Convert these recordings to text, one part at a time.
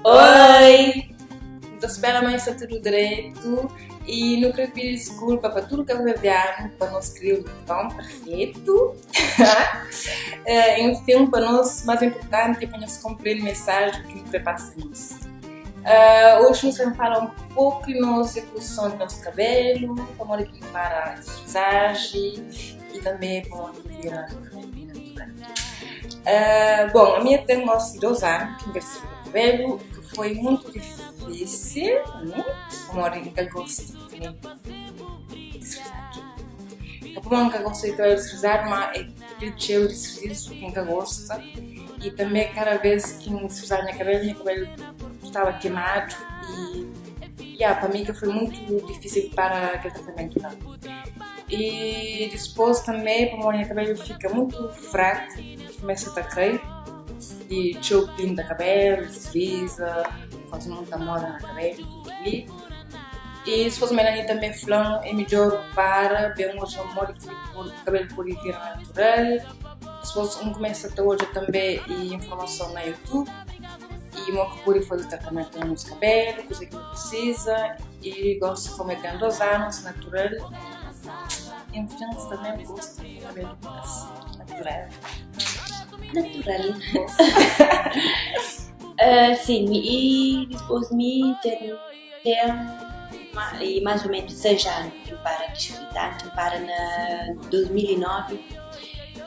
Oi! Então, espera mais está tudo direito e não quero pedir desculpa para tudo que eu enviar para nós criar um tom perfeito. Enfim, para nós, mais importante é para nós cumprir a mensagem que nos passamos. Hoje nós vamos falar um pouco de nossa evolução do nosso cabelo, como é que para a visagem e também como é que vira o cabelo natural. Bom, a minha tem uns 2 anos que envelheci o cabelo, que foi muito difícil, né? Como é que eu gosto de desfrizar aqui. Eu nunca gostei de desfrizar, mas é aquele cheiro de desfrizo que eu gosto. E também cada vez que desfrizar meu cabelo estava queimado e para mim que foi muito difícil para aquele tratamento lá. E depois também, como o meu cabelo fica muito fraco, começa a cair e eu pinto o cabelo, desfriza, faz muita moda no cabelo, tudo ali. E depois Melanie também falou é melhor para ver um modo que o cabelo pode vir natural. Depois começa a hoje também informação na YouTube e uma que pode fazer tratamento nos cabelos, coisa que não precisa e gosto de comer tem 2 anos, natural. Enfim, também gosto de cabelo natural. Sim, e depois me tem mais ou menos 6 anos que para desfrutar, para na 2009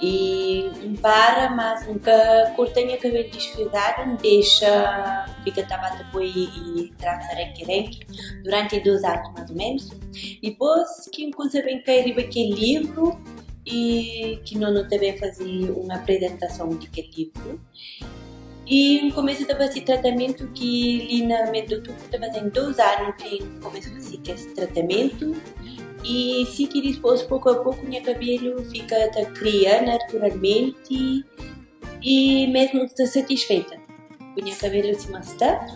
e mas nunca cortei a cabelo desfrizado, deixa fica tabata depois e traça renque durante 2 anos mais ou menos. E depois que coisa bem que arriba aquele livro e que não também fazia uma apresentação daquele livro. E no começo estava esse tratamento que ali na Medotu estava fazendo 2 anos que começou a fazer esse tratamento e se que depois pouco a pouco meu cabelo fica a criar naturalmente e mesmo estou satisfeita. O meu cabelo se está.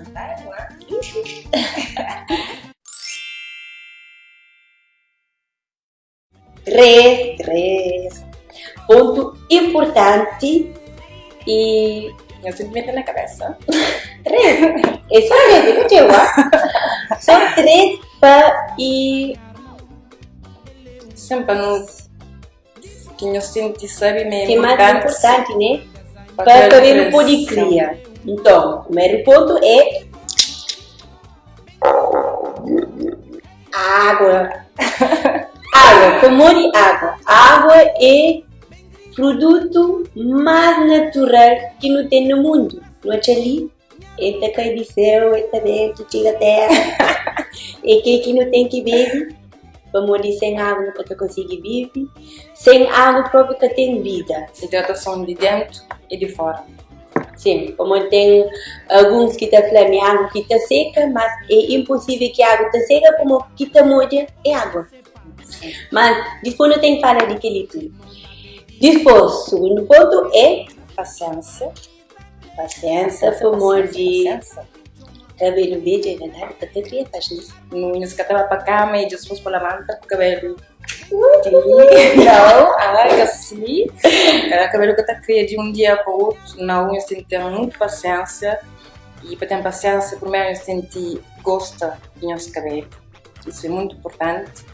Três. Ponto importante e Eu sempre meto na cabeça. 3. É só 3, não tinha são 3 para e sempre no que eu sinto sabe mesmo. que é mais importante, né? Para o cabelo poder criar. Então, o primeiro ponto é água. Água, como de água. Água é produto mais natural que não tem no mundo. Não é ali? Eita cai do céu, eita dentro, chega a terra. É que não tem que beber. Vamos dizer, sem água não pode conseguir viver. Sem água própria que tem vida. Hidratação de dentro e de fora. Sim, como tem alguns que estão falando a água que está seca, mas é impossível que a água está seca, como que está molhada é água. Mas depois não tem que falar de equilíbrio. Depois, o segundo ponto é paciência. Como de cabelo verde, é verdade, até cria páginas. Não escatava para a cama e depois para a manta com o cabelo. Não, assim. Cada cabelo que está cria de um dia para o outro, não, eu tenho que ter muita paciência. E para ter paciência, primeiro eu tenho que gostar do nosso cabelo. Isso é muito importante.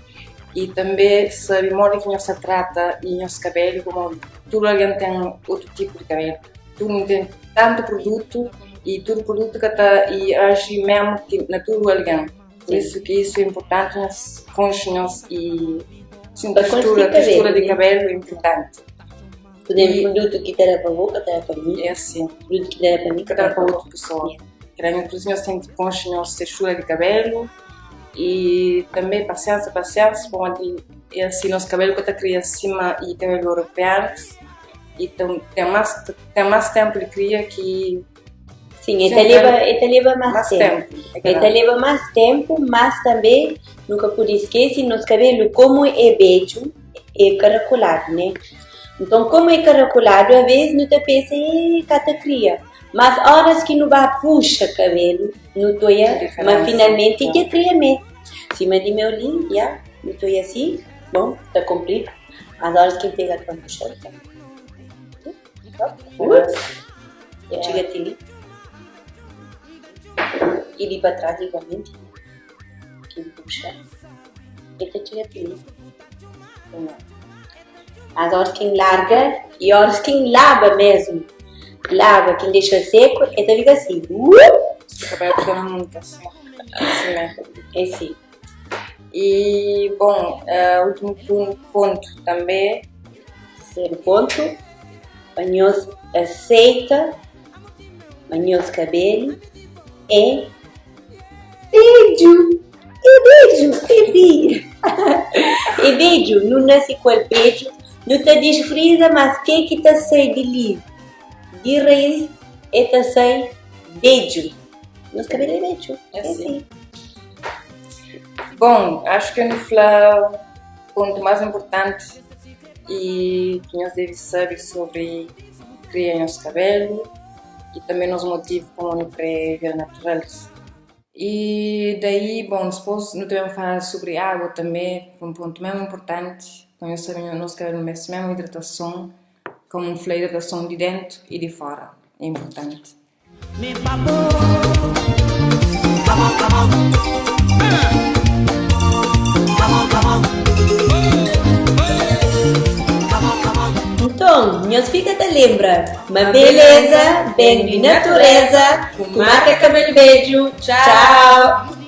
E também sabe modo que nós se trata e nosso cabelo, como todo alguém tem outro tipo de cabelo, todo não tem tanto produto e todo produto que está e age mesmo que na todo alguém. Por isso que isso é importante nós consciência e sim, textura de cabelo é importante. Podemos produto que terá para a boca, terá para mim. É assim. Produto que terá para mim, que terá para outra pessoa. Queremos inclusive nós temos consciência textura de cabelo. E também paciência, onde é assim nosso cabelo que está criando acima e cabelo europeu e tem mais tempo de cria que sim, ele leva mais tempo. Ele leva mais tempo, mas também nunca pode esquecer nosso cabelo como é beijo é caracolado, né? Então como é caracolado, às vezes não te pensa que está cria. Mas horas que não vai puxa cabelo, não toia, mas finalmente que cria mesmo. Cima de meu linho, já, não toia assim, bom, está cumprido. As horas que pega para puxar, tá. Chega até ali. E ali para trás igualmente. Aqui puxa. E até chega até ali. As horas quem larga e horas quem lava mesmo. Lava, quem deixa seco, então fica assim. Vai ficando muito assim. Assim, né? É assim. E, bom, último ponto também. Terceiro ponto. Banhos aceita. Banhos cabelo. E beijo. E beijo. Não nasce com o beijo. Não te desfrisa, mas o que está saindo de ali? De raiz, está saindo beijo. Nos cabelos é beijo. É assim. Bom, acho que no final, o ponto mais importante e que nós devemos saber sobre criar nosso cabelo e também nos motivos como não querer naturais. E daí, bom, depois nós devemos falar sobre água também, um ponto mesmo importante, para nós sabermos o nosso cabelo mesmo hidratação, como a hidratação de dentro e de fora, é importante. Então, nós fica te lembra, uma beleza, bem de natureza, com marca cabelo beijo. Tchau!